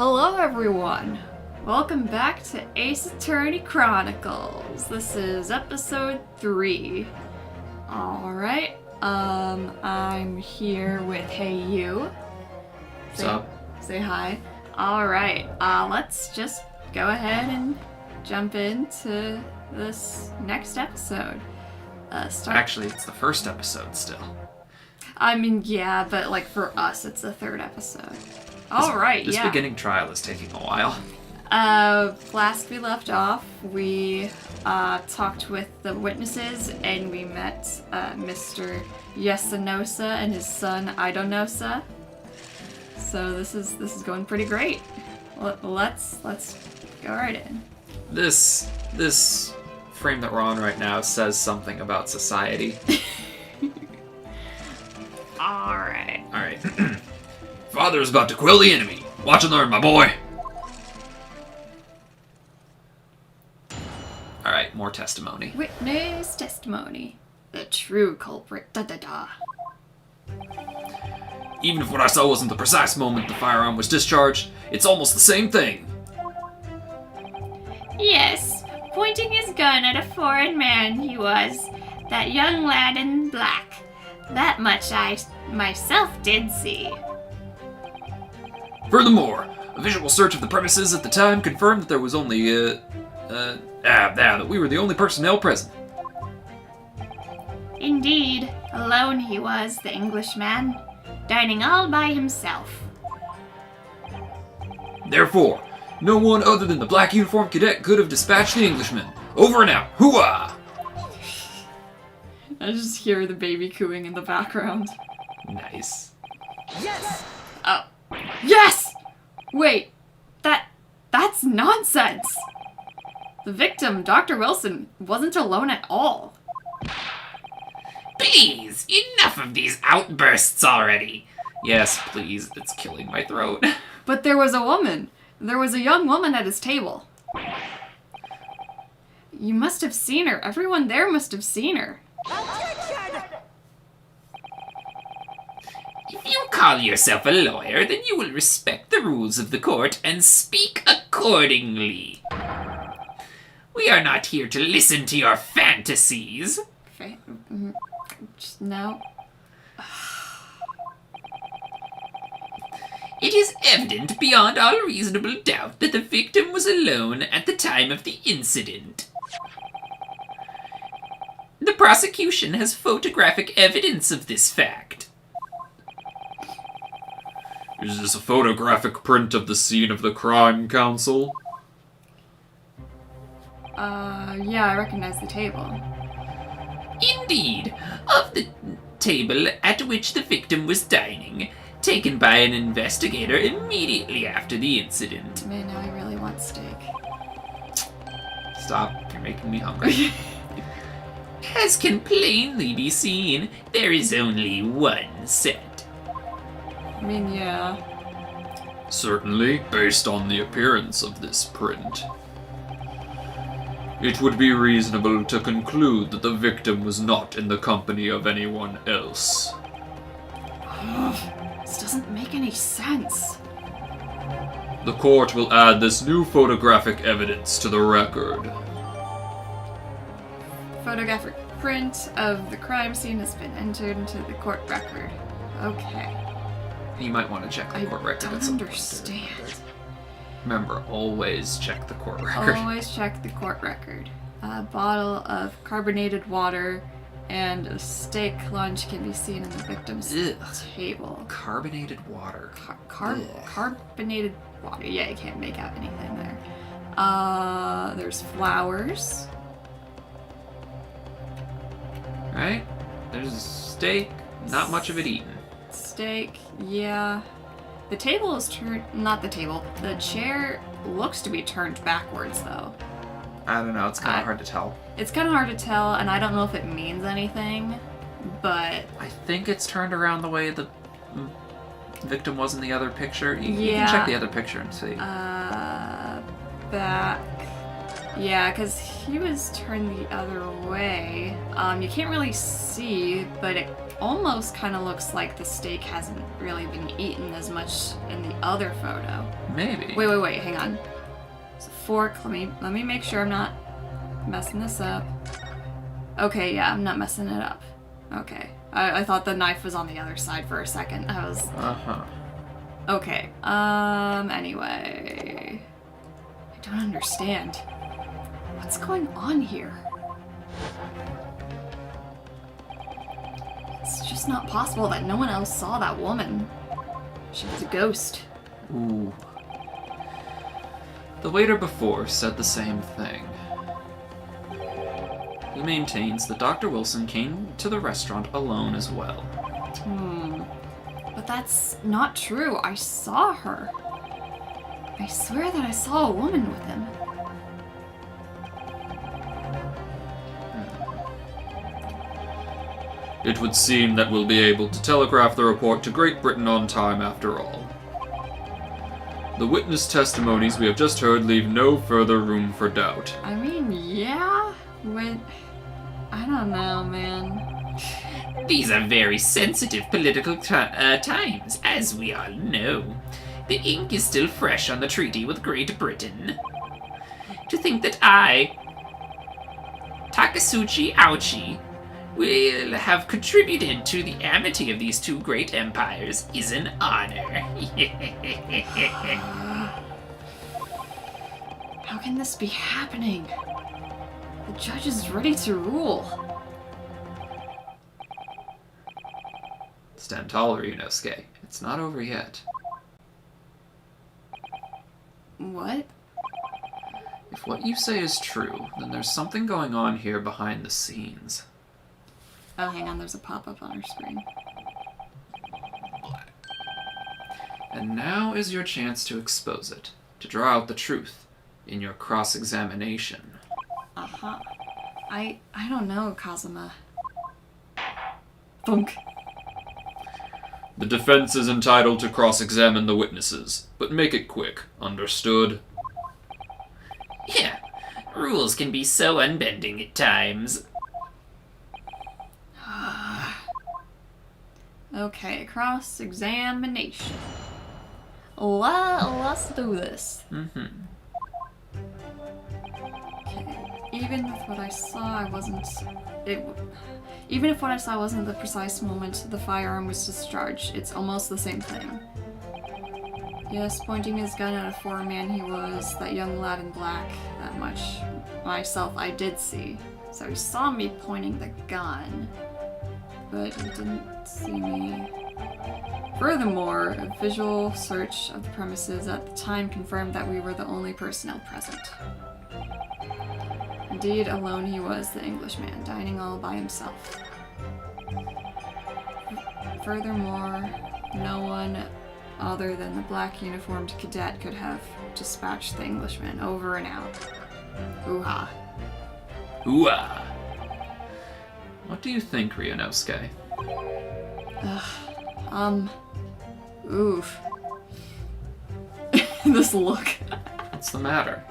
Hello everyone! Welcome back to Ace Attorney Chronicles. This is episode 3. Alright, I'm here with Hei Yu. What's up? Say hi. Alright, let's just go ahead and jump into this next episode. Actually, it's the first episode still. I mean, yeah, but like for us, it's the third episode. Alright, This beginning trial is taking a while. Last we left off, we talked with the witnesses and we met Mr. Yesanosa and his son Idonosa. So this is going pretty great. Let's go right in. This frame that we're on right now says something about society. Alright. Father is about to quill the enemy. Watch and learn, my boy. Alright, more testimony. Witness testimony. The true culprit. Da-da-da. Even if what I saw wasn't the precise moment the firearm was discharged, it's almost the same thing. Yes, pointing his gun at a foreign man he was. That young lad in black. That much I myself did see. Furthermore, a visual search of the premises at the time confirmed that there was only, that we were the only personnel present. Indeed, alone he was, the Englishman, dining all by himself. Therefore, no one other than the black uniformed cadet could have dispatched the Englishman. Over and out. Hooah! I just hear the baby cooing in the background. Nice. Yes! Oh. Yes! Wait, that's nonsense! The victim, Dr. Wilson, wasn't alone at all. Please, enough of these outbursts already. Yes, please, it's killing my throat. But there was a woman. There was a young woman at his table. You must have seen her. Everyone there must have seen her. Objection! If you call yourself a lawyer, then you will respect the rules of the court and speak accordingly. We are not here to listen to your fantasies. No. It is evident beyond all reasonable doubt that the victim was alone at the time of the incident. The prosecution has photographic evidence of this fact. Is this a photographic print of the scene of the crime, counsel? Yeah, I recognize the table. Indeed, of the table at which the victim was dining, taken by an investigator immediately after the incident. Man, now I really want steak. Stop, you're making me hungry. As can plainly be seen, there is only one set. I mean, yeah. Certainly, based on the appearance of this print, it would be reasonable to conclude that the victim was not in the company of anyone else. This doesn't make any sense. The court will add this new photographic evidence to the record. Photographic print of the crime scene has been entered into the court record. Okay. You might want to check the court record at some point. Understand. Remember, always check the court record. Always check the court record. A bottle of carbonated water and a steak lunch can be seen in the victim's table. Carbonated water. Carbonated water. Yeah, you can't make out anything there. There's flowers. Right? There's steak, not much of it eaten. Steak, yeah. The table is turned, not the table, the chair looks to be turned backwards though. I don't know, it's kind of hard to tell. It's kind of hard to tell, and I don't know if it means anything, but... I think it's turned around the way the victim was in the other picture. You Yeah. can check the other picture and see. Back. Yeah, because he was turned the other way. You can't really see, but it almost kind of looks like the steak hasn't really been eaten as much in the other photo. Maybe. Wait, hang on. It's a fork. Let me make sure I'm not messing this up. Okay, yeah, I'm not messing it up. Okay. I thought the knife was on the other side for a second. I was... Uh-huh. Okay, anyway... I don't understand. What's going on here? It's just not possible that no one else saw that woman. She was a ghost. Ooh. The waiter before said the same thing. He maintains that Dr. Wilson came to the restaurant alone as well. But that's not true. I saw her. I swear that I saw a woman with him. It would seem that we'll be able to telegraph the report to Great Britain on time after all. The witness testimonies we have just heard leave no further room for doubt. I mean, yeah, but I don't know, man. These are very sensitive political times, as we all know. The ink is still fresh on the treaty with Great Britain. To think that I, Takasuchi Auchi, will have contributed to the amity of these two great empires is an honor. How can this be happening? The judge is ready to rule. Stand taller, Yunosuke. It's not over yet. What? If what you say is true, then there's something going on here behind the scenes. Oh, hang on, there's a pop-up on our screen. And now is your chance to expose it, to draw out the truth in your cross-examination. Uh-huh. I don't know, Kazuma. Thunk. The defense is entitled to cross-examine the witnesses, but make it quick, understood? Yeah, rules can be so unbending at times. Okay, cross-examination. Let's do this. Mm-hmm. Okay, even with what I saw, even if what I saw wasn't the precise moment the firearm was discharged, it's almost the same thing. Yes, pointing his gun at a foreign man he was, that young lad in black, that much myself I did see. So he saw me pointing the gun, but he didn't see me. Furthermore, a visual search of the premises at the time confirmed that we were the only personnel present. Indeed, alone he was, the Englishman, dining all by himself. Furthermore, no one other than the black uniformed cadet could have dispatched the Englishman over and out. Ooh-ha. Ooh-ah. What do you think, Ryunosuke? Oof. This look. What's the matter?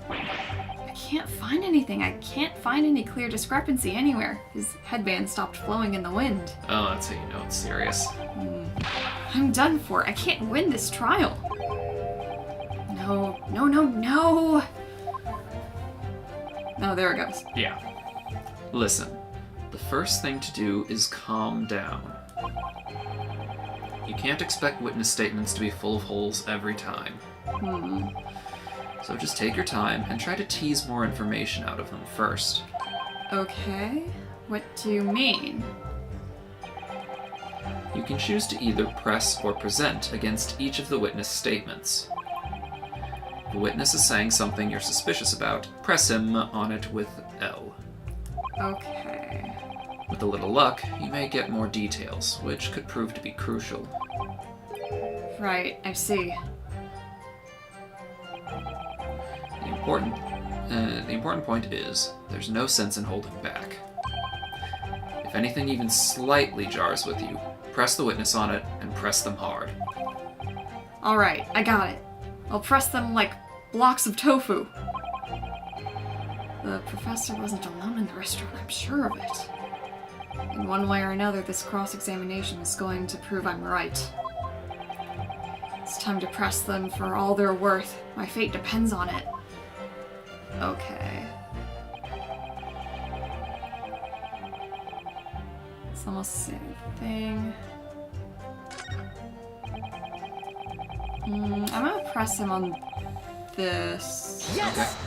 I can't find anything. I can't find any clear discrepancy anywhere. His headband stopped flowing in the wind. Oh, that's how you know it's serious. I'm done for. I can't win this trial. No, no, no, no! Oh, there it goes. Yeah. Listen, the first thing to do is calm down. You can't expect witness statements to be full of holes every time. So just take your time and try to tease more information out of them first. Okay. What do you mean? You can choose to either press or present against each of the witness statements. If the witness is saying something you're suspicious about, press him on it with L. Okay. With a little luck, you may get more details, which could prove to be crucial. Right, I see. The important point is, there's no sense in holding back. If anything even slightly jars with you, press the witness on it and press them hard. Alright, I got it. I'll press them like blocks of tofu. The professor wasn't alone in the restaurant, I'm sure of it. In one way or another, this cross-examination is going to prove I'm right. It's time to press them for all they're worth. My fate depends on it. Okay. It's almost the same thing. I'm gonna press him on this. Yes!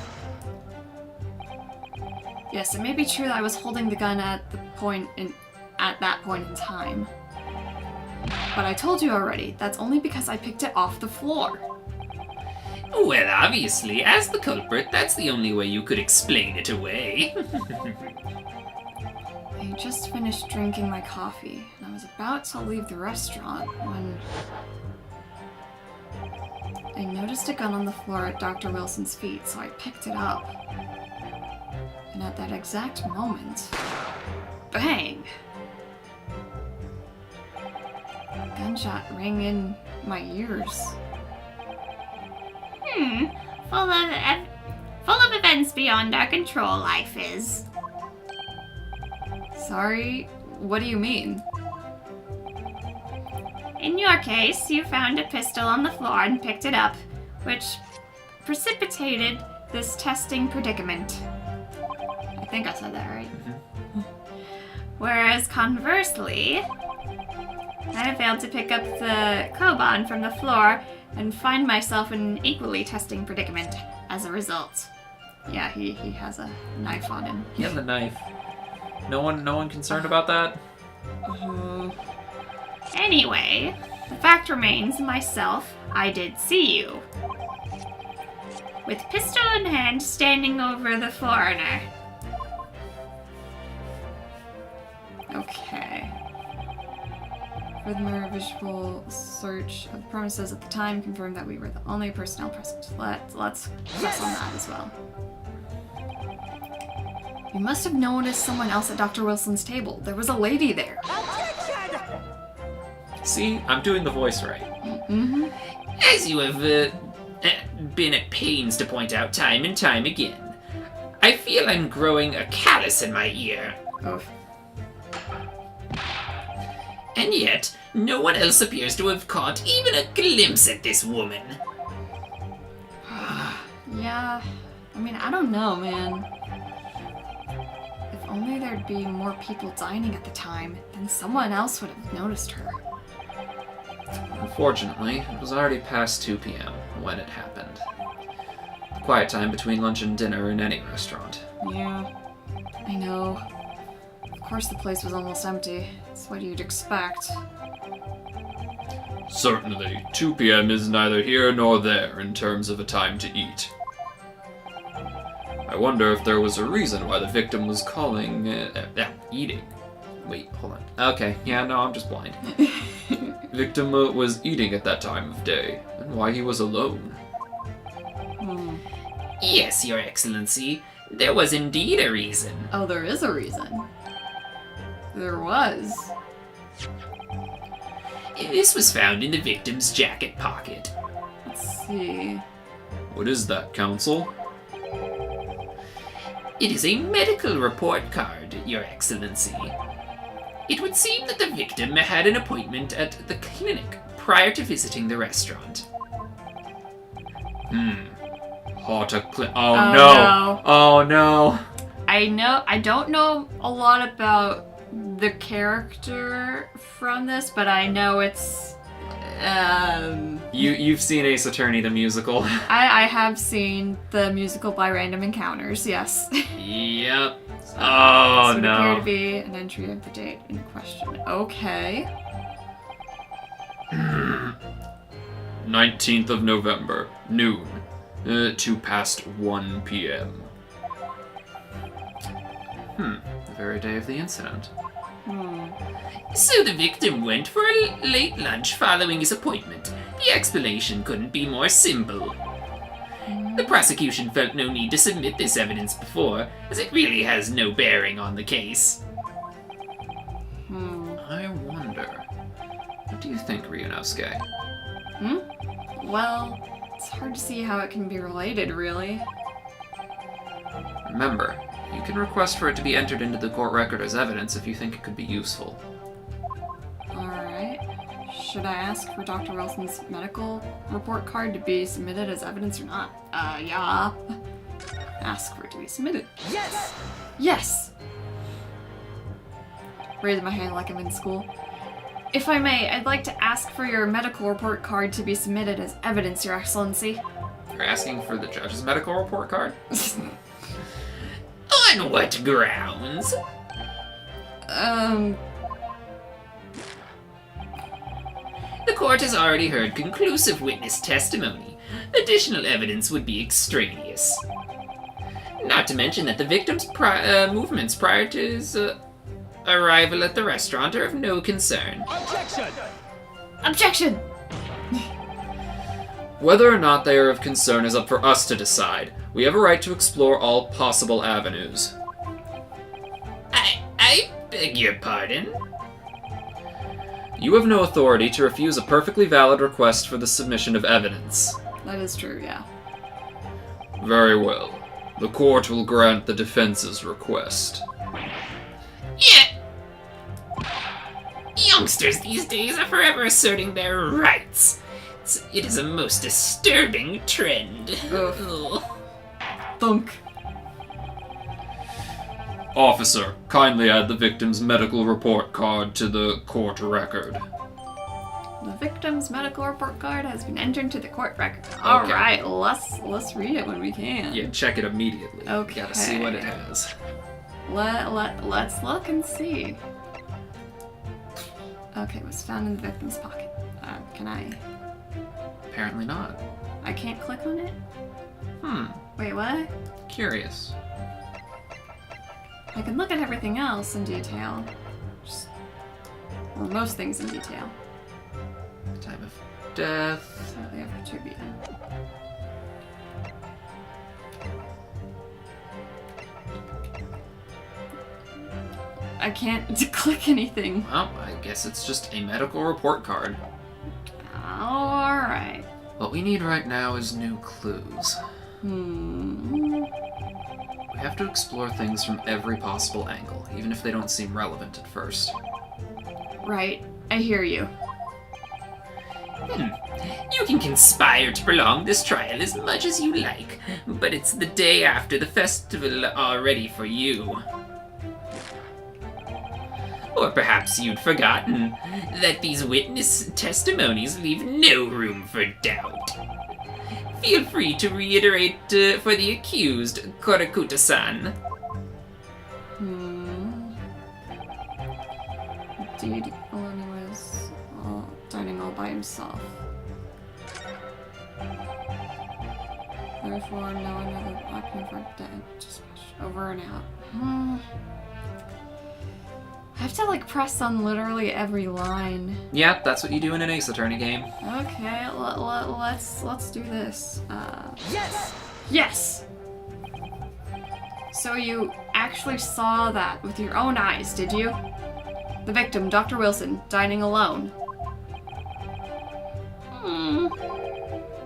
Yes, it may be true that I was holding the gun at that point in time. But I told you already, that's only because I picked it off the floor. Well, obviously, as the culprit, that's the only way you could explain it away. I just finished drinking my coffee, and I was about to leave the restaurant when I noticed a gun on the floor at Dr. Wilson's feet, so I picked it up. And at that exact moment, bang! A gunshot rang in my ears. Full of events beyond our control, life is. Sorry, what do you mean? In your case, you found a pistol on the floor and picked it up, which precipitated this testing predicament. I think I said that right. Whereas conversely, I failed to pick up the Koban from the floor and find myself in an equally testing predicament as a result. Yeah, he has a knife on him. He has a knife. No one concerned about that? Anyway, the fact remains, myself, I did see you. With pistol in hand, standing over the foreigner. Okay. Furthermore, visual search of the premises at the time confirmed that we were the only personnel present. Let's press on that as well. You must have noticed someone else at Dr. Wilson's table. There was a lady there. Objection! See, I'm doing the voice right. As you have been at pains to point out time and time again, I feel I'm growing a callus in my ear. Oh. And yet, no one else appears to have caught even a glimpse at this woman. Yeah, I mean, I don't know, man. If only there'd be more people dining at the time, then someone else would have noticed her. Unfortunately, it was already past 2 p.m. when it happened. The quiet time between lunch and dinner in any restaurant. Yeah, I know. Of course the place was almost empty. It's what you'd expect. Certainly, 2 p.m. is neither here nor there in terms of a time to eat. I wonder if there was a reason why the victim was eating. Wait, hold on. Okay, yeah, no, I'm just blind. Victim was eating at that time of day, and why he was alone. Yes, Your Excellency, there was indeed a reason. Oh, there is a reason. There was. This was found in the victim's jacket pocket. Let's see. What is that, Counsel? It is a medical report card, Your Excellency. It would seem that the victim had an appointment at the clinic prior to visiting the restaurant. Oh Oh, no! no. Oh no! I don't know a lot about the character from this, but I know it's You've seen Ace Attorney the musical. I have seen the musical by Random Encounters, yes. Yep. So Oh it would appear no. to be an entry of the date in question. Okay. 19th of November, noon, 2 past 1 p.m. The very day of the incident. So the victim went for a late lunch following his appointment. The explanation couldn't be more simple. The prosecution felt no need to submit this evidence before, as it really has no bearing on the case. I wonder. What do you think, Ryunosuke? Well, it's hard to see how it can be related, really. Remember, You can request for it to be entered into the court record as evidence if you think it could be useful. Alright. Should I ask for Dr. Wilson's medical report card to be submitted as evidence or not? Yeah. Ask for it to be submitted. Yes! Yes! Raise my hand like I'm in school. If I may, I'd like to ask for your medical report card to be submitted as evidence, Your Excellency. You're asking for the judge's medical report card? On what grounds? The court has already heard conclusive witness testimony. Additional evidence would be extraneous. Not to mention that the victim's movements prior to his arrival at the restaurant are of no concern. Objection! Objection! Whether or not they are of concern is up for us to decide. We have a right to explore all possible avenues. I beg your pardon? You have no authority to refuse a perfectly valid request for the submission of evidence. That is true, yeah. Very well. The court will grant the defense's request. Yeah. Youngsters these days are forever asserting their rights. It is a most disturbing trend. Ugh. Thunk. Officer, kindly add the victim's medical report card to the court record. The victim's medical report card has been entered to the court record. Alright, let's read it when we can. Yeah, check it immediately. Okay. Gotta see what it has. Let's look and see. Okay, it was found in the victim's pocket. Can I? Apparently not. I can't click on it? Wait, what? Curious. I can look at everything else in detail. Or most things in detail. Time of death. So they have to be. I can't click anything. Well, I guess it's just a medical report card. Alright. What we need right now is new clues. We have to explore things from every possible angle, even if they don't seem relevant at first. Right. I hear you. You can conspire to prolong this trial as much as you like, but it's the day after the festival already for you. Or perhaps you'd forgotten that these witness testimonies leave no room for doubt. Feel free to reiterate for the accused, Korakuta-san. Indeed, Alani was dining all by himself. Therefore, no another acting for dead. Just over and out. I have to press on literally every line. Yeah, that's what you do in an Ace Attorney game. Okay, let's do this. Yes! Yes! So you actually saw that with your own eyes, did you? The victim, Dr. Wilson, dining alone.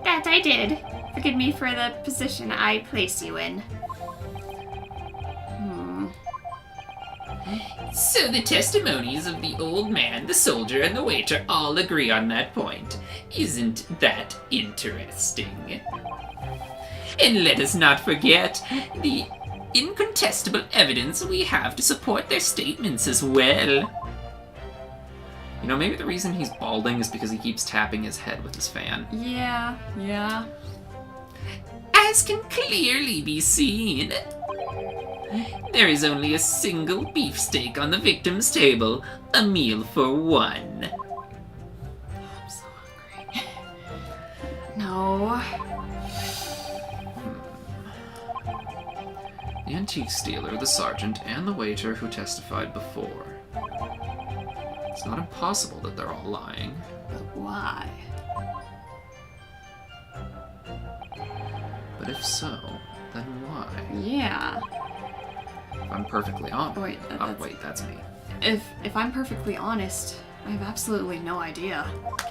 That I did. Forgive me for the position I place you in. So the testimonies of the old man, the soldier, and the waiter all agree on that point. Isn't that interesting? And let us not forget the incontestable evidence we have to support their statements as well. You know, maybe the reason he's balding is because he keeps tapping his head with his fan. Yeah. As can clearly be seen, there is only a single beefsteak on the victim's table, a meal for one. I'm so hungry. No. The antique dealer, the sergeant, and the waiter who testified before. It's not impossible that they're all lying. But why? But if so, then why? Yeah. If I'm perfectly honest. Wait, That's me. If I'm perfectly honest, I have absolutely no idea. Okay.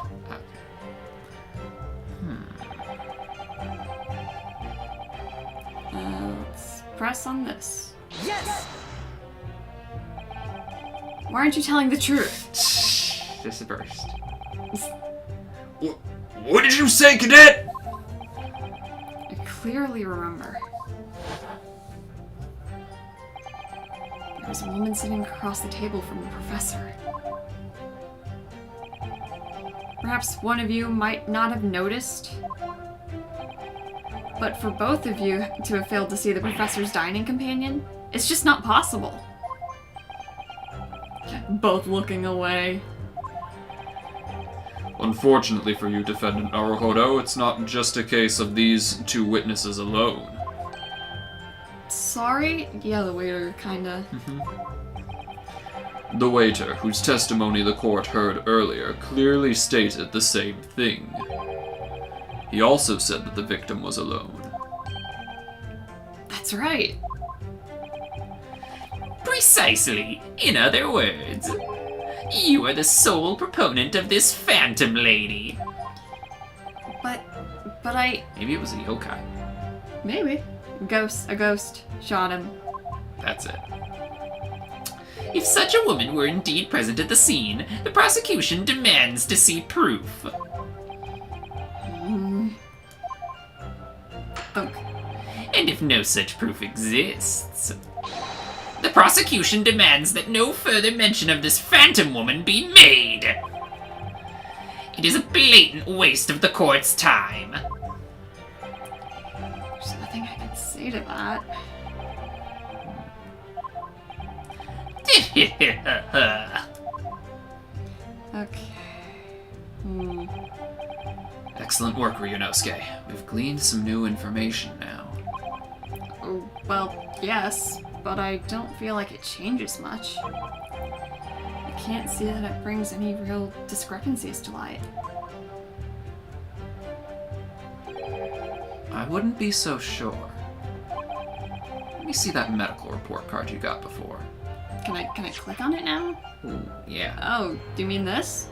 Let's press on this. Yes! Why aren't you telling the truth? Just a burst. What did you say, Cadet? I clearly remember. There was a woman sitting across the table from the professor. Perhaps one of you might not have noticed, but for both of you to have failed to see the professor's dining companion, it's just not possible. Both looking away. Unfortunately for you, Defendant Naruhodo, it's not just a case of these two witnesses alone. Sorry? Yeah, the waiter kinda. The waiter, whose testimony the court heard earlier, clearly stated the same thing. He also said that the victim was alone. That's right. Precisely. In other words, you are the sole proponent of this phantom lady. But I... Maybe it was a yokai. Maybe. A ghost. Shot him. That's it. If such a woman were indeed present at the scene, the prosecution demands to see proof. Thunk. And if no such proof exists, the prosecution demands that no further mention of this phantom woman be made. It is a blatant waste of the court's time. There's nothing I can say to that. Okay. Excellent work, Ryunosuke. We've gleaned some new information now. Oh, well, yes, but I don't feel like it changes much. I can't see that it brings any real discrepancies to light. I wouldn't be so sure. Let me see that medical report card you got before. Can I click on it now? Ooh, yeah. Oh, do you mean this?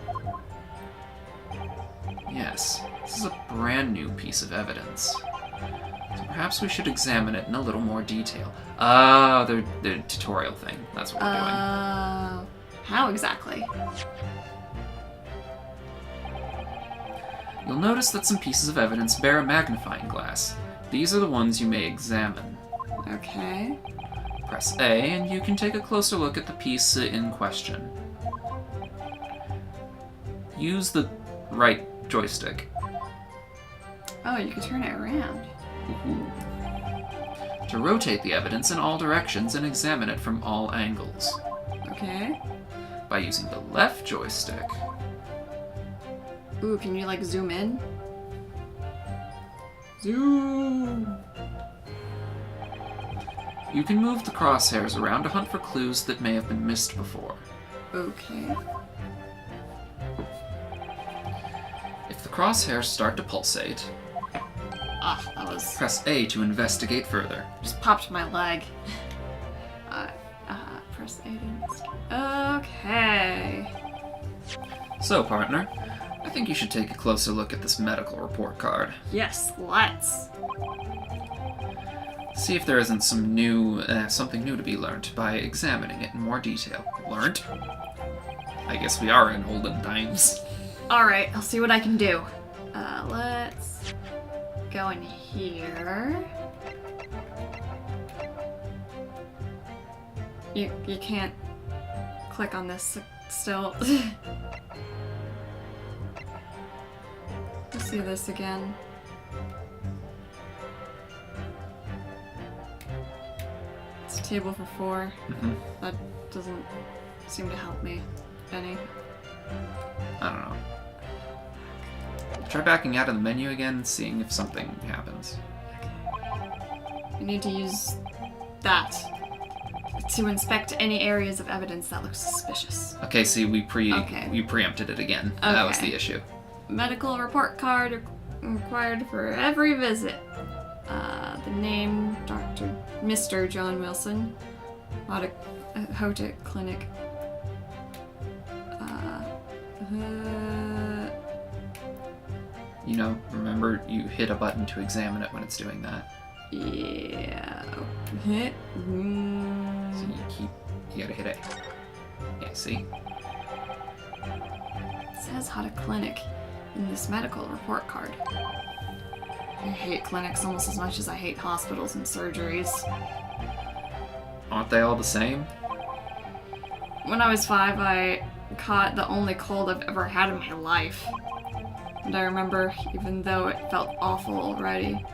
Yes. This is a brand new piece of evidence. So perhaps we should examine it in a little more detail. The tutorial thing. That's what we're doing. How exactly? You'll notice that some pieces of evidence bear a magnifying glass. These are the ones you may examine. Okay. Press A and you can take a closer look at the piece in question. Use the right joystick. Oh, you can turn it around. To rotate the evidence in all directions and examine it from all angles. Okay. By using the left joystick, Ooh, can you like zoom in? Zoom! you can move the crosshairs around to hunt for clues that may have been missed before. Okay. If the crosshairs start to pulsate, Ah, that was... press A to investigate further. just popped my leg. Press A to investigate. Okay. So, partner, I think you should take a closer look at this medical report card. Yes, let's. See if there isn't something new to be learnt by examining it in more detail. Learnt? I guess we are in olden times. Alright, I'll see what I can do. Let's go in here. You can't click on this still. Let's see this again. It's a table for 4. That doesn't seem to help me any. I don't know. Try backing out of the menu again and seeing if something happens. You need to use that to inspect any areas of evidence that look suspicious. Okay, see, we Okay. preempted it again. That was Okay. the issue. Medical report card required for every visit. The name, Mr. John Wilson, Hotek Clinic. You know, remember you hit a button to examine it when it's doing that. Yeah. Hit. So you gotta hit A. Yeah, see? It says how to clinic in this medical report card. I hate clinics almost as much as I hate hospitals and surgeries. Aren't they all the same? When I was 5, I caught the only cold I've ever had in my life. And I remember, even though it felt awful already,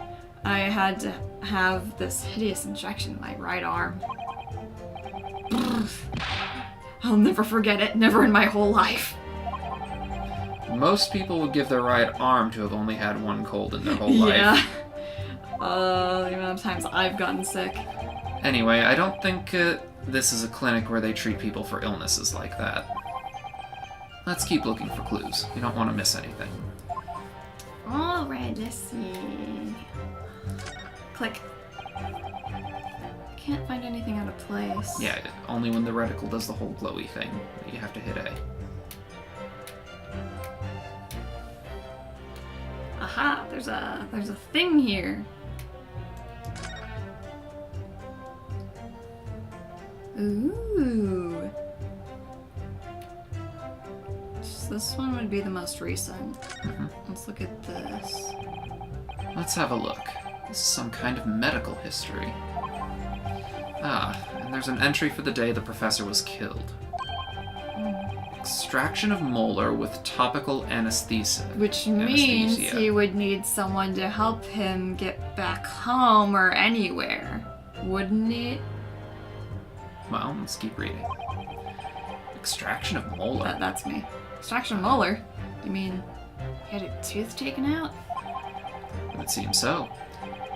I had to have this hideous injection in my right arm. I'll never forget it, never in my whole life. Most people would give their right arm to have only had one cold in their whole life. Yeah. The amount of times I've gotten sick. Anyway, I don't think this is a clinic where they treat people for illnesses like that. Let's keep looking for clues. We don't want to miss anything. Alright, let's see. Click. Can't find anything out of place. Yeah, only when the reticle does the whole glowy thing that you have to hit A. Aha, there's a thing here. Ooh. This one would be the most recent. Let's look at this. Let's have a look. This is some kind of medical history. Ah, and there's an entry for the day the professor was killed. Extraction of molar with topical anesthesia. Which means he would need someone to help him get back home or anywhere. Wouldn't he? Well, let's keep reading. Extraction of molar. That's me. Extraction of molar? You mean he had a tooth taken out? It would seem so.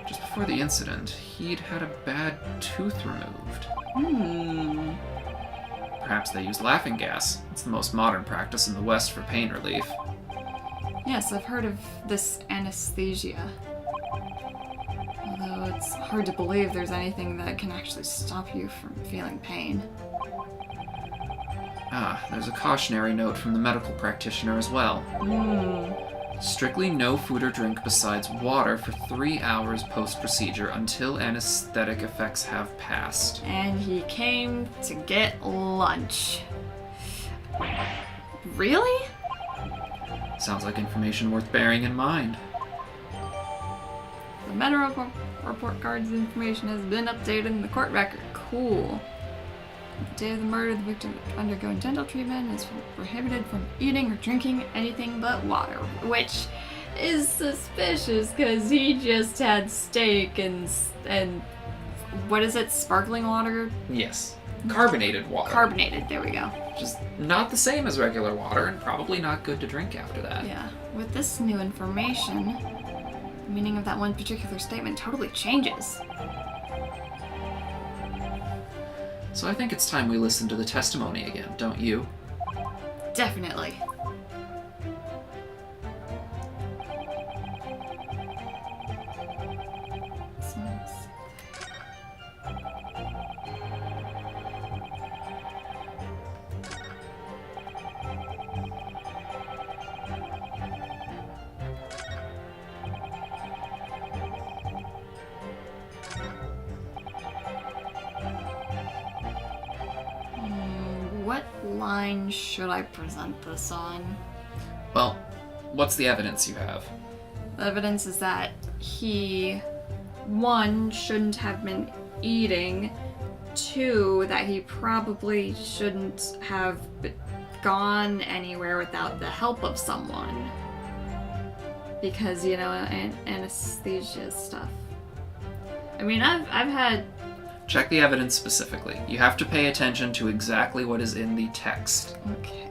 Just before the incident, he'd had a bad tooth removed. Perhaps they used laughing gas. It's the most modern practice in the West for pain relief. Yes, I've heard of this anesthesia. Although it's hard to believe there's anything that can actually stop you from feeling pain. Ah, there's a cautionary note from the medical practitioner as well. Strictly no food or drink besides water for 3 hours post-procedure until anesthetic effects have passed. And he came to get lunch. Really? Sounds like information worth bearing in mind. The medical report card's information has been updated in the court record. Cool. The day of the murder, the victim undergoing dental treatment is prohibited from eating or drinking anything but water, which is suspicious because he just had steak and what is it? Sparkling water? Yes. Carbonated water. Carbonated. There we go. Which is not the same as regular water and probably not good to drink after that. Yeah. With this new information, the meaning of that one particular statement totally changes. So I think it's time we listen to the testimony again, don't you? Definitely. What line should I present this on? Well, what's the evidence you have? The evidence is that he, 1, shouldn't have been eating, 2, that he probably shouldn't have gone anywhere without the help of someone. Because, you know, anesthesia stuff. I mean, I've had... Check the evidence specifically. You have to pay attention to exactly what is in the text. Okay,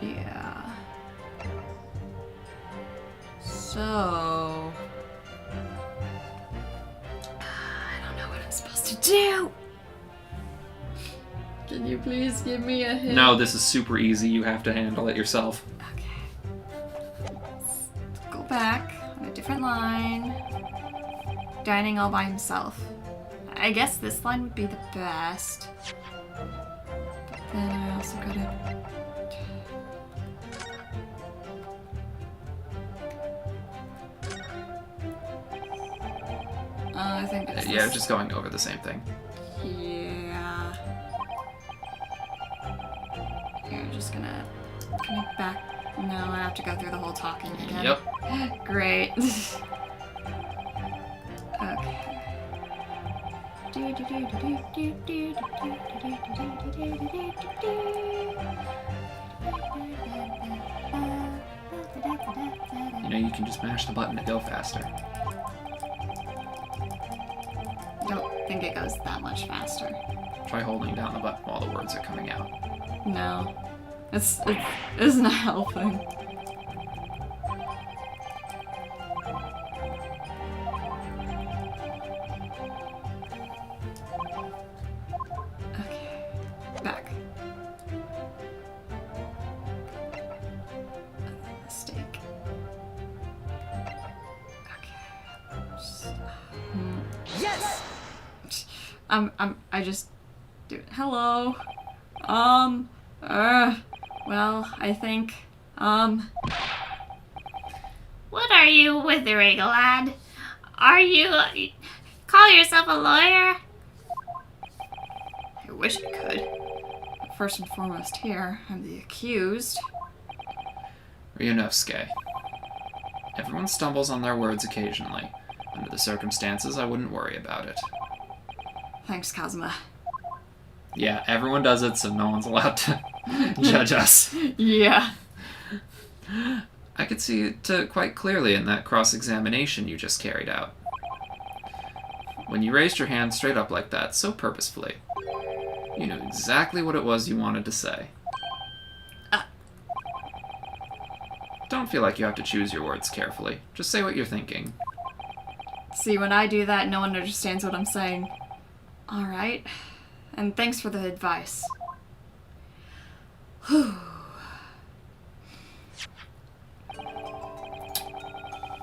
yeah. So... I don't know what I'm supposed to do! Can you please give me a hint? No, this is super easy. You have to handle it yourself. Okay. Let's go back on a different line. Dining all by himself. I guess this line would be the best. But then I also gotta... I think it's Yeah, this. just going over the same thing. Yeah. Here, I'm just gonna back. No, I have to go through the whole talking again. Yep. Great. Okay. You know, you can just mash the button to go faster. Don't think it goes that much faster. Try holding down the button while the words are coming out. No. It's not helping. Okay. Back. Mistake. Okay. Yes! I just do hello. Well, I think, What are you withering, lad? Are you... call yourself a lawyer? I wish I could. First and foremost here, I'm the accused. Ryunosuke. Everyone stumbles on their words occasionally. Under the circumstances, I wouldn't worry about it. Thanks, Kazuma. Yeah, everyone does it, so no one's allowed to judge us. Yeah. I could see it quite clearly in that cross-examination you just carried out. When you raised your hand straight up like that, so purposefully, you knew exactly what it was you wanted to say. Don't feel like you have to choose your words carefully. Just say what you're thinking. See, when I do that, no one understands what I'm saying. Alright. And thanks for the advice. Whew.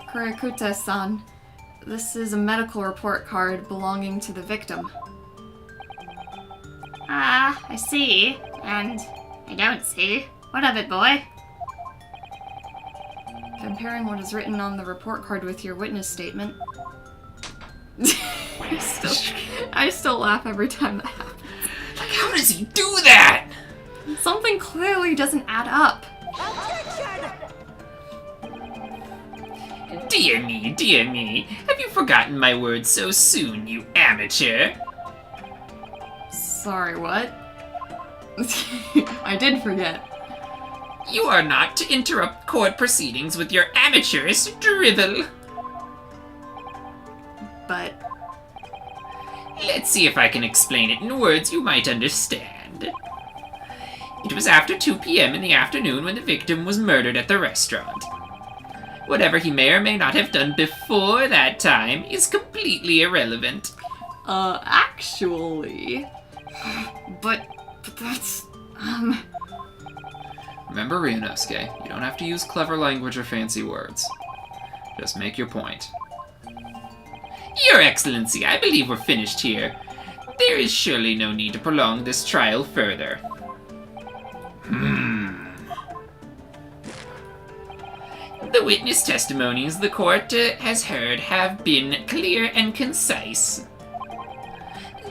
Kurikuta-san, this is a medical report card belonging to the victim. Ah, I see. And I don't see. What of it, boy? Comparing what is written on the report card with your witness statement. I still laugh every time that happens. Like, how does he do that? Something clearly doesn't add up. Dear me. Have you forgotten my words so soon, you amateur? Sorry, what? I did forget. You are not to interrupt court proceedings with your amateurish drivel. But Let's see if I can explain it in words you might understand. It was after 2 p.m. in the afternoon when the victim was murdered at the restaurant. Whatever he may or may not have done before that time is completely irrelevant. Actually... But that's... Remember, Ryunosuke, you don't have to use clever language or fancy words. Just make your point. Your Excellency, I believe we're finished here. There is surely no need to prolong this trial further. The witness testimonies the court has heard have been clear and concise.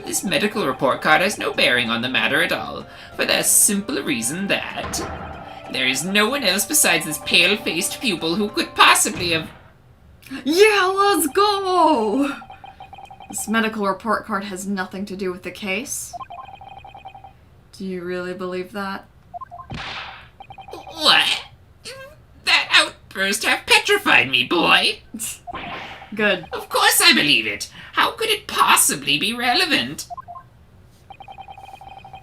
This medical report card has no bearing on the matter at all, for the simple reason that there is no one else besides this pale-faced pupil who could possibly have... Yeah, let's go! This medical report card has nothing to do with the case. Do you really believe that? What? That outburst half petrified me, boy. Good. Of course I believe it. How could it possibly be relevant?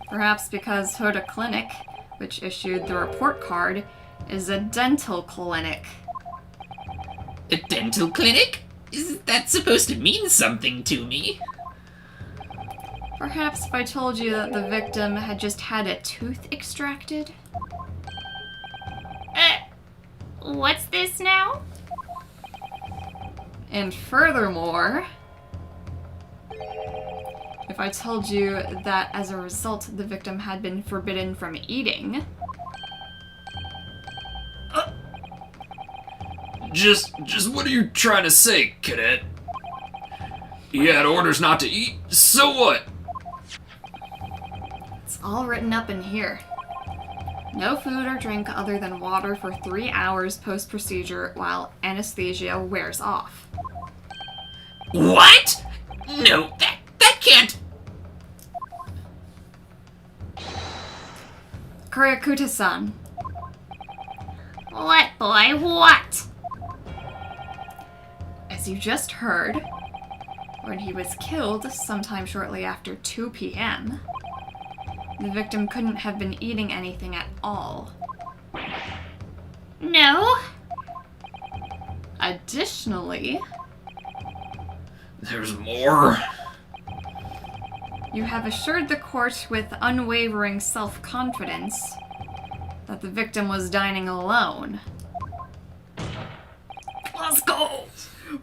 Perhaps because Hoda Clinic, which issued the report card, is a dental clinic. A dental clinic? Is that supposed to mean something to me? Perhaps if I told you that the victim had just had a tooth extracted? What's this now? And furthermore, if I told you that as a result the victim had been forbidden from eating. Just what are you trying to say, cadet? He had orders not to eat, so what? It's all written up in here. No food or drink other than water for 3 hours post-procedure while anesthesia wears off. What? No, that can't. Kuryakuta-san, What, boy? What? as you just heard, when he was killed sometime shortly after 2 p.m., the victim couldn't have been eating anything at all. No. Additionally, There's more. you have assured the court with unwavering self-confidence that the victim was dining alone. Let's go.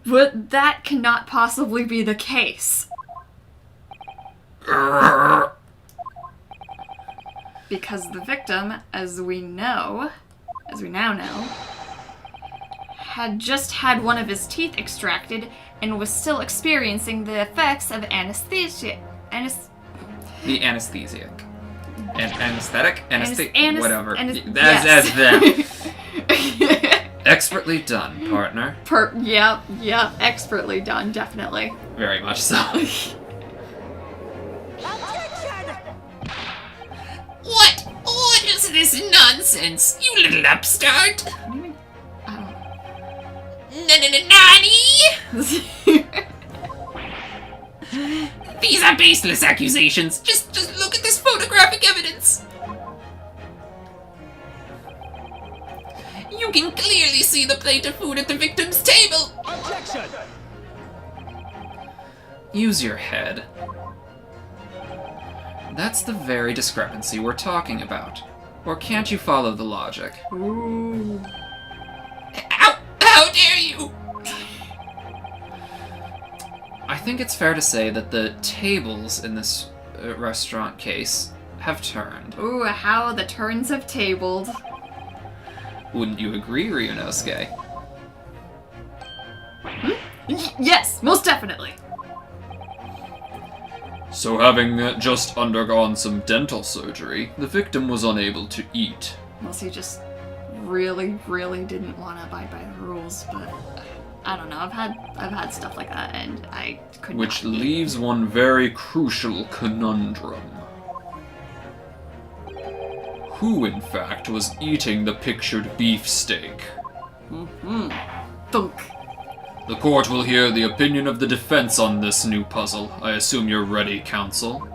But that cannot possibly be the case. Because the victim, as we now know, had just had one of his teeth extracted and was still experiencing the effects of anesthesia. The anesthetic. Anesthetic? Whatever. Yes. That's expertly done, partner. Yep, expertly done, definitely. Very much so. Objection! What is this nonsense, you little upstart? I Nani? don't. These are baseless accusations. Just look at this photographic evidence. You can clearly see the plate of food at the victim's table. Objection! Use your head. That's the very discrepancy we're talking about. Or can't you follow the logic? Ooh. How dare you? I think it's fair to say that the tables in this restaurant case have turned. Ooh, how the turns have tabled. Wouldn't you agree, Ryunosuke? Yes, most definitely. So having just undergone some dental surgery, the victim was unable to eat. Unless he just really didn't want to abide by the rules, but I don't know. I've had stuff like that, and I couldn't. Which leaves one very crucial conundrum. Who, in fact, was eating the pictured beefsteak? Thunk. The court will hear the opinion of the defense on this new puzzle. I assume you're ready, counsel.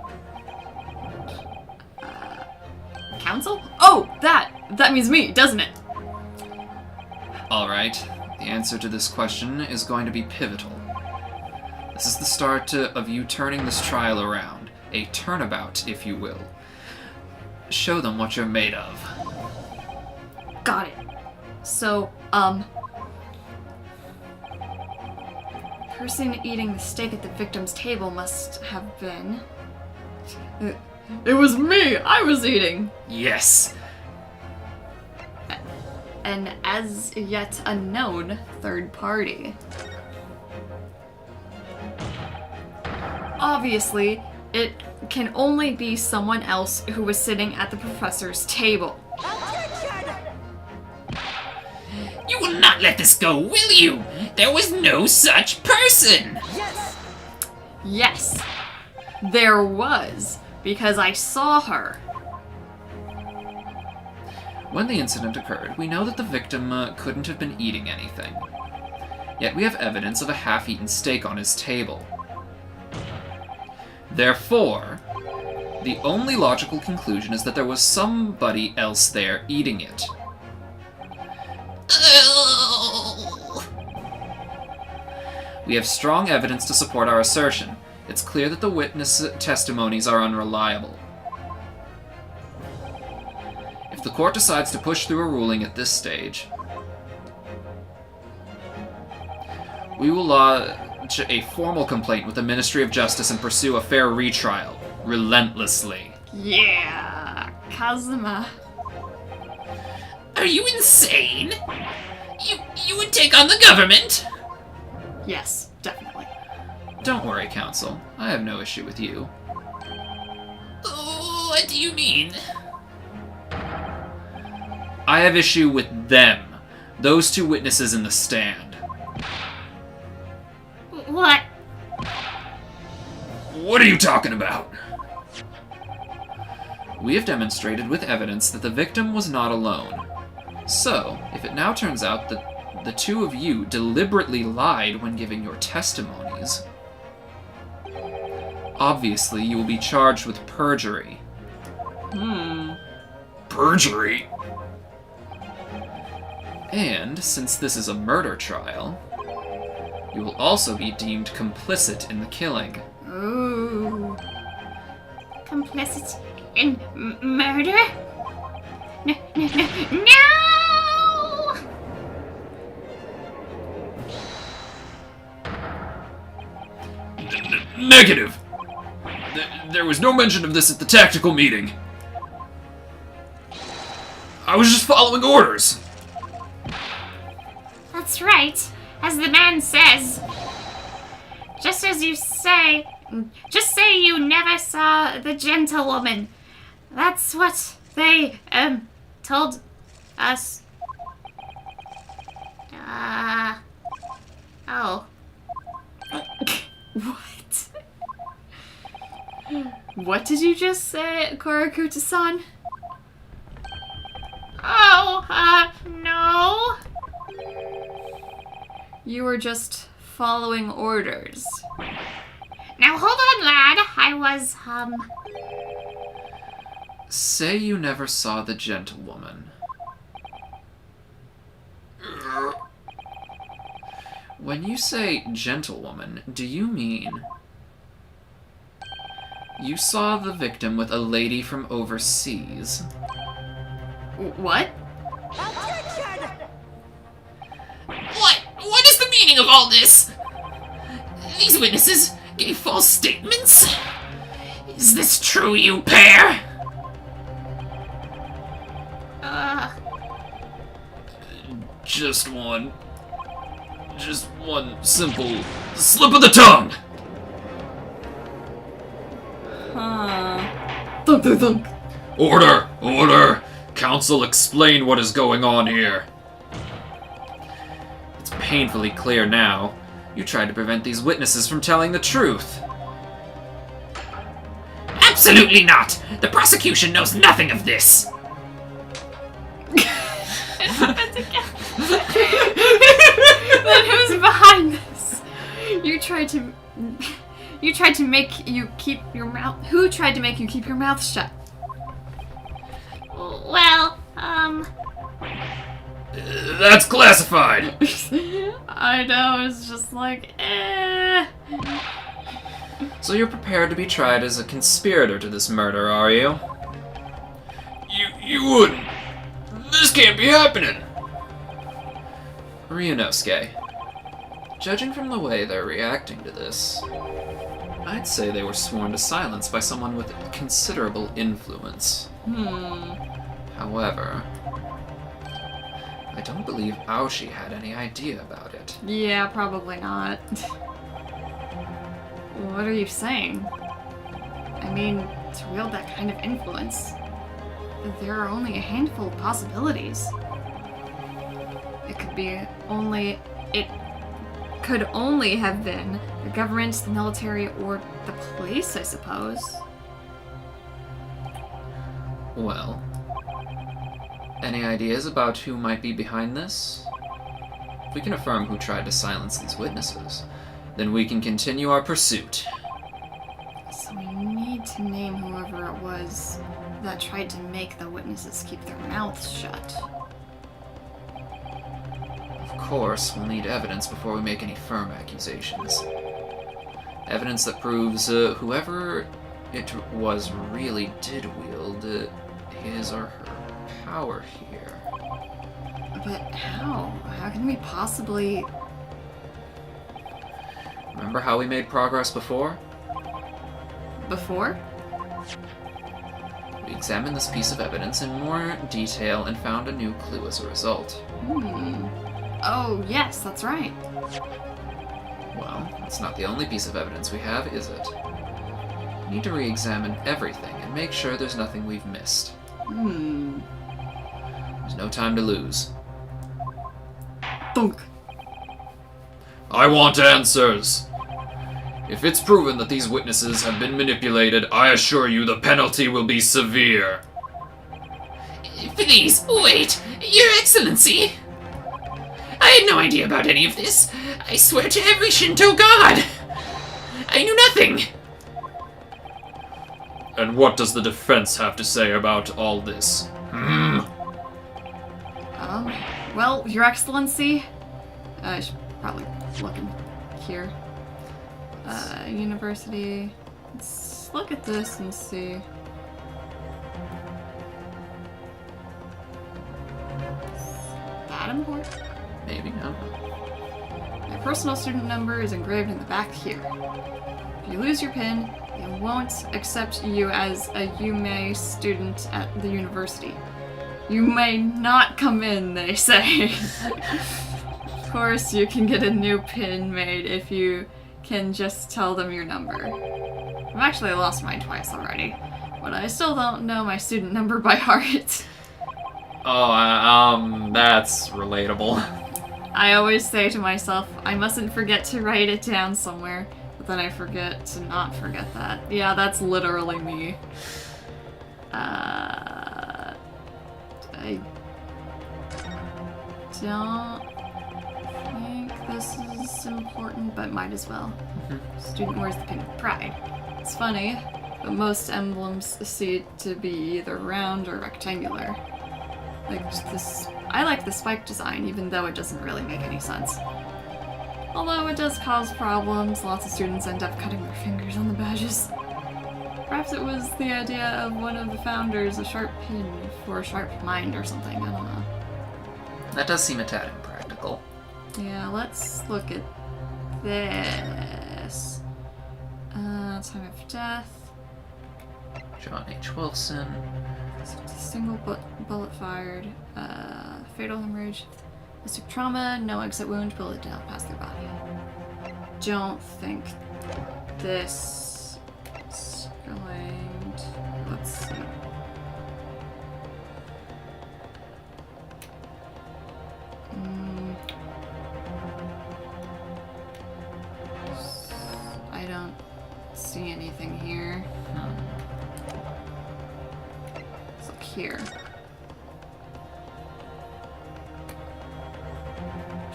Counsel? Oh, that means me, doesn't it? Alright, the answer to this question is going to be pivotal. This is the start of you turning this trial around. A turnabout, if you will. Show them what you're made of. Got it. So, person eating the steak at the victim's table must have been... It was me! I was eating! Yes! An as yet unknown third party. Obviously, it can only be someone else who was sitting at the professor's table. Objection! You will not let this go, will you? There was no such person. Yes! Yes, there was, because I saw her. When the incident occurred, we know that the victim couldn't have been eating anything. Yet we have evidence of a half-eaten steak on his table. Therefore, the only logical conclusion is that there was somebody else there eating it. We have strong evidence to support our assertion. It's clear that the witness testimonies are unreliable. If the court decides to push through a ruling at this stage, we will lodge a formal complaint with the Ministry of Justice and pursue a fair retrial. Relentlessly. Yeah, Kazuma. Are you insane? You would take on the government? Yes, definitely. Don't worry, Council. I have no issue with you. What do you mean? I have issue with them. Those two witnesses in the stand. What? What are you talking about? We have demonstrated with evidence that the victim was not alone. So, if it now turns out that the two of you deliberately lied when giving your testimonies, obviously you will be charged with perjury. Perjury? And, since this is a murder trial, you will also be deemed complicit in the killing. Ooh. Complicit in murder? No! Negative! There was no mention of this at the tactical meeting. I was just following orders. That's right. As the man says. Just say you never saw the gentlewoman. That's what they, told us. Oh. What? What did you just say, Korakuta-san? Oh, no. You were just following orders. Now hold on, lad. I was, Say you never saw the gentlewoman. When you say gentlewoman, do you mean you saw the victim with a lady from overseas? What? Objection! What is the meaning of all this? These witnesses gave false statements? Is this true, you pair? Just one simple slip of the tongue! Huh. Thunk, thunk, thunk. Order! Order! Council, explain what is going on here. It's painfully clear now. You tried to prevent these witnesses from telling the truth. Absolutely not! The prosecution knows nothing of this! Then who's behind this? You tried to make you keep your mouth. Who tried to make you keep your mouth shut? Well, That's classified! I know, it's just like, So you're prepared to be tried as a conspirator to this murder, are you? You wouldn't! This can't be happening! Ryunosuke, judging from the way they're reacting to this, I'd say they were sworn to silence by someone with considerable influence. However, I don't believe Aoshi had any idea about it. yeah, probably not. What are you saying? I mean, to wield that kind of influence, there are only a handful of possibilities. It could only have been the government, the military, or the police, I suppose. Well, any ideas about who might be behind this? If we can affirm who tried to silence these witnesses, then we can continue our pursuit. So we need to name whoever it was that tried to make the witnesses keep their mouths shut. Of course, we'll need evidence before we make any firm accusations. Evidence that proves whoever it was really did wield his or her power here. But how? How can we possibly... Remember how we made progress before? Before? We examined this piece of evidence in more detail and found a new clue as a result. Oh, yes, that's right. Well, that's not the only piece of evidence we have, is it? We need to re-examine everything and make sure there's nothing we've missed. There's no time to lose. Thunk. I want answers! If it's proven that these witnesses have been manipulated, I assure you the penalty will be severe. Please, wait! Your Excellency! I had no idea about any of this. I swear to every Shinto god! I knew nothing! And what does the defense have to say about all this? Well, Your Excellency, I should probably look in here. University. Let's look at this and see. Is that important? Maybe, no. My personal student number is engraved in the back here. If you lose your pin, it won't accept you as a Yume student at the university. You may not come in, they say. Of course, you can get a new pin made if you can just tell them your number. I've actually lost mine twice already, but I still don't know my student number by heart. Oh, that's relatable. I always say to myself, I mustn't forget to write it down somewhere, but then I forget to not forget that. Yeah, that's literally me. I don't think this is important, but might as well. Student wears the pin with pride. It's funny, but most emblems seem to be either round or rectangular. Like this, I like the spike design, even though it doesn't really make any sense. Although it does cause problems, lots of students end up cutting their fingers on the badges. Perhaps it was the idea of one of the founders, a sharp pin for a sharp mind or something, I don't know. That does seem a tad impractical. Yeah, let's look at this. Time of death. John H. Wilson. Single bullet fired. Fatal hemorrhage. Mystic trauma. No exit wound. Bullet did not pass through body. Don't think this is going to... Let's see. I don't see anything here. Let's look here.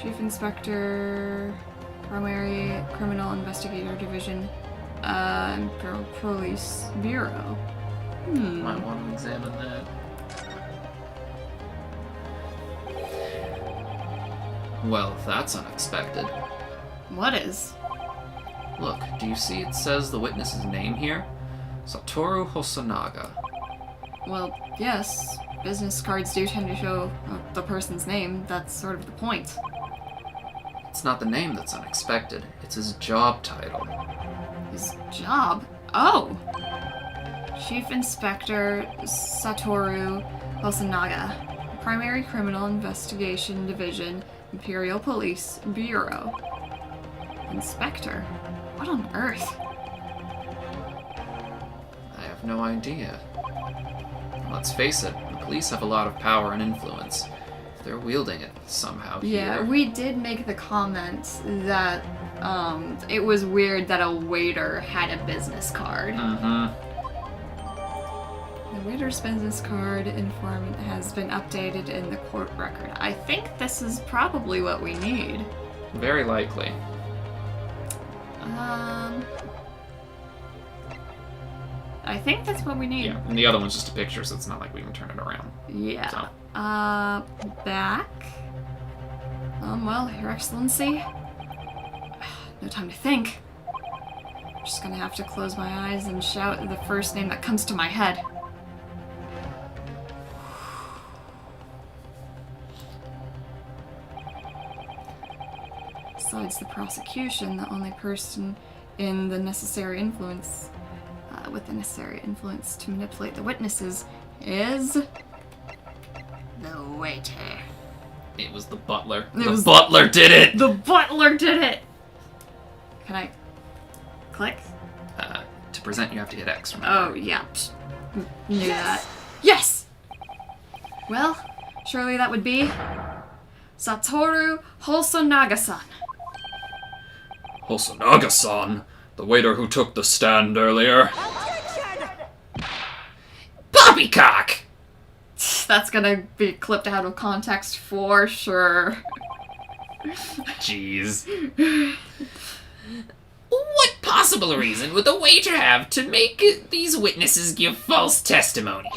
Chief Inspector, Primary Criminal Investigator Division, Imperial Police Bureau. Might want to examine that. Well, that's unexpected. What is? Look, do you see it says the witness's name here? Satoru Hosonaga. Well, yes. Business cards do tend to show the person's name. That's sort of the point. It's not the name that's unexpected, it's his job title. His job? Oh! Chief Inspector Satoru Hosonaga, Primary Criminal Investigation Division, Imperial Police Bureau. Inspector? What on earth? I have no idea. Let's face it, the police have a lot of power and influence. If they're wielding it somehow Yeah, here... we did make the comment that it was weird that a waiter had a business card. Mm-hmm. The waiter's business card informant has been updated in the court record. I think this is probably what we need. Very likely. I think that's what we need. Yeah, and the other one's just a picture, so it's not like we can turn it around. Yeah. So. Back. Well, Your Excellency. No time to think. I'm just gonna have to close my eyes and shout the first name that comes to my head. against the prosecution, the only person in the necessary influence, with the necessary influence to manipulate the witnesses is the waiter. It was the butler. It The was- butler did it! The butler did it! Can I click? To present, you have to hit X. Remember? Oh, yeah. Psh, knew that. Yes! Well, surely that would be Satoru Hosonaga-san. Hosonaga-san, the waiter who took the stand earlier. Attention! Poppycock! That's gonna be clipped out of context for sure. Jeez. What possible reason would the waiter have to make these witnesses give false testimony?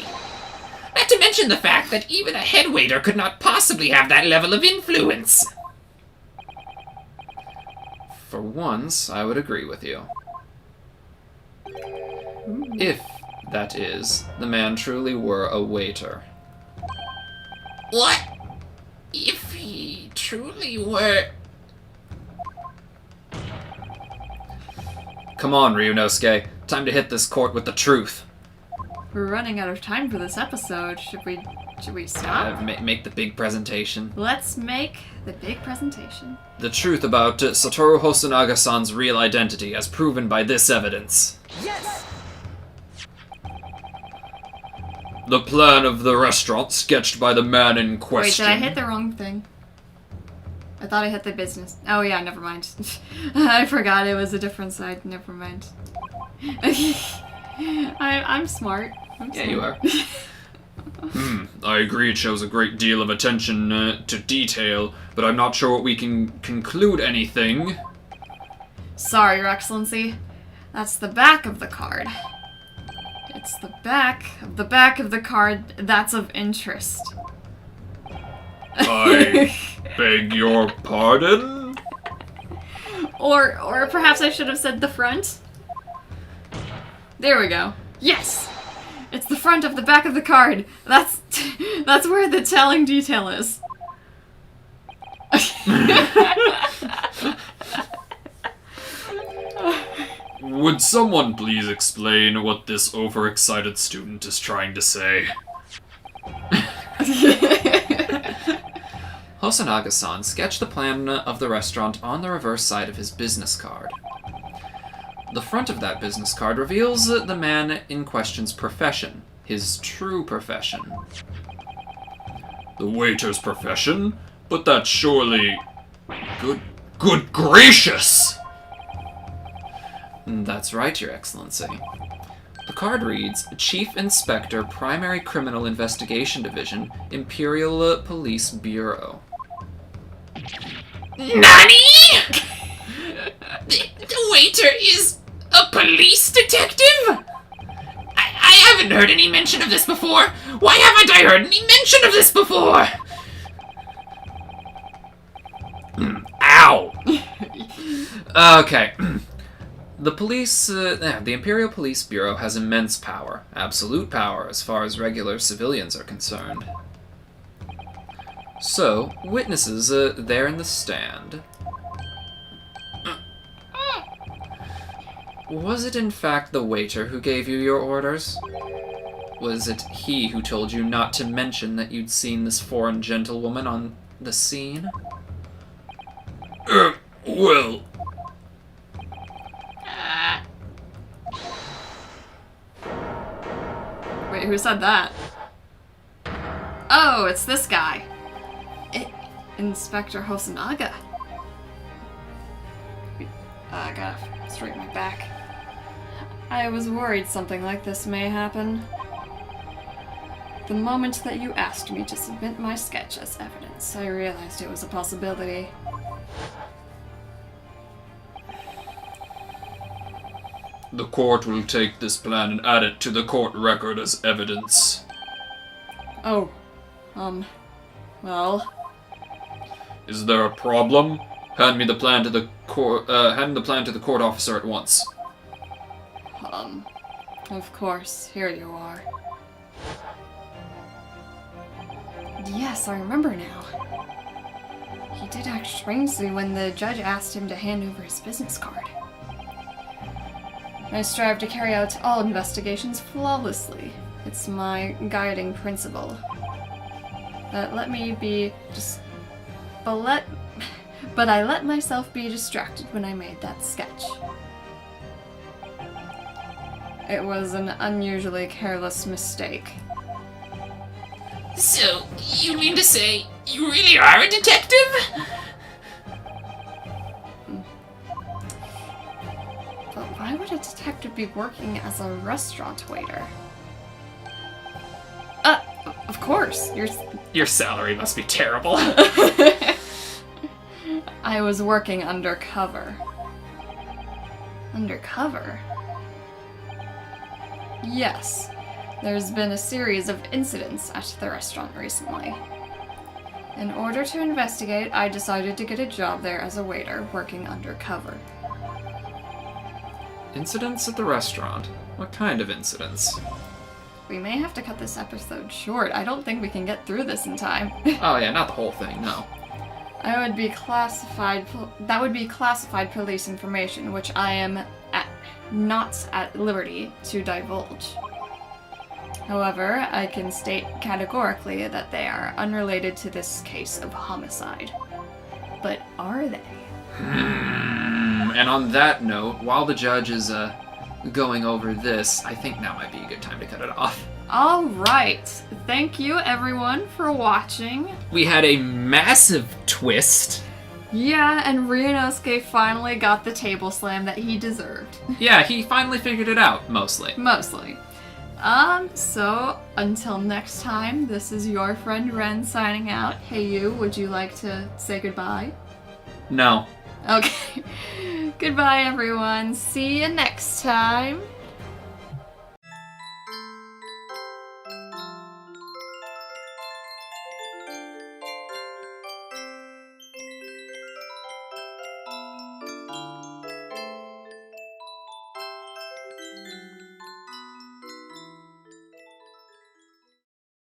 Not to mention the fact that even a head waiter could not possibly have that level of influence. For once, I would agree with you. If, that is, the man truly were a waiter. What? If he truly were... Come on, Ryunosuke. Time to hit this court with the truth. We're running out of time for this episode. Should we stop? Make the big presentation. Let's make the big presentation. The truth about Satoru Hosonaga-san's real identity as proven by this evidence. Yes! The plan of the restaurant sketched by the man in Wait, question. did I hit the wrong thing? I thought I hit the business. Oh yeah, never mind. I forgot it was a different side. Never mind. I'm smart. Yeah, you are. I agree it shows a great deal of attention to detail, but I'm not sure what we can conclude anything. Sorry, Your Excellency. That's the back of the card. It's the back of the card that's of interest. I beg your pardon? Or perhaps I should have said the front. There we go. Yes! It's the front of the back of the card. That's where the telling detail is. Would someone please explain what this overexcited student is trying to say? Hosonaga-san sketched the plan of the restaurant on the reverse side of his business card. The front of that business card reveals the man in question's profession, his true profession. The waiter's profession? But that's surely... Good gracious! That's right, Your Excellency. The card reads, Chief Inspector, Primary Criminal Investigation Division, Imperial Police Bureau. Nani? The waiter is a police detective? I haven't heard any mention of this before. Why haven't I heard any mention of this before? Ow! Okay. The Imperial Police Bureau has immense power, absolute power as far as regular civilians are concerned. So, witnesses there in the stand. Was it in fact the waiter who gave you your orders? Was it he who told you not to mention that you'd seen this foreign gentlewoman on the scene? Well... Wait, who said that? Oh, it's this guy. Inspector Hosonaga. I gotta straighten my back. I was worried something like this may happen. The moment that you asked me to submit my sketch as evidence, I realized it was a possibility. The court will take this plan and add it to the court record as evidence. Oh, well... Is there a problem? Hand me the plan to the court. Hand the plan to the court officer at once. Of course. Here you are. Yes, I remember now. He did act strangely when the judge asked him to hand over his business card. I strive to carry out all investigations flawlessly. It's my guiding principle. But I let myself be distracted when I made that sketch. It was an unusually careless mistake. So, you mean to say you really are a detective? But why would a detective be working as a restaurant waiter? Of course, Your salary must be terrible. I was working undercover. Undercover? Yes. There's been a series of incidents at the restaurant recently. In order to investigate, I decided to get a job there as a waiter, working undercover. Incidents at the restaurant? What kind of incidents? We may have to cut this episode short. I don't think we can get through this in time. Oh yeah, not the whole thing, no. That would be classified police information, which I am not at liberty to divulge. However, I can state categorically that they are unrelated to this case of homicide. But are they? And on that note, while the judge is going over this, I think now might be a good time to cut it off. Alright. Thank you everyone for watching. We had a massive twist. Yeah, and Ryunosuke finally got the table slam that he deserved. Yeah, he finally figured it out, mostly. Mostly. So until next time, this is your friend Ren signing out. Hey Yu, would you like to say goodbye? No. Okay. Goodbye everyone. See you next time.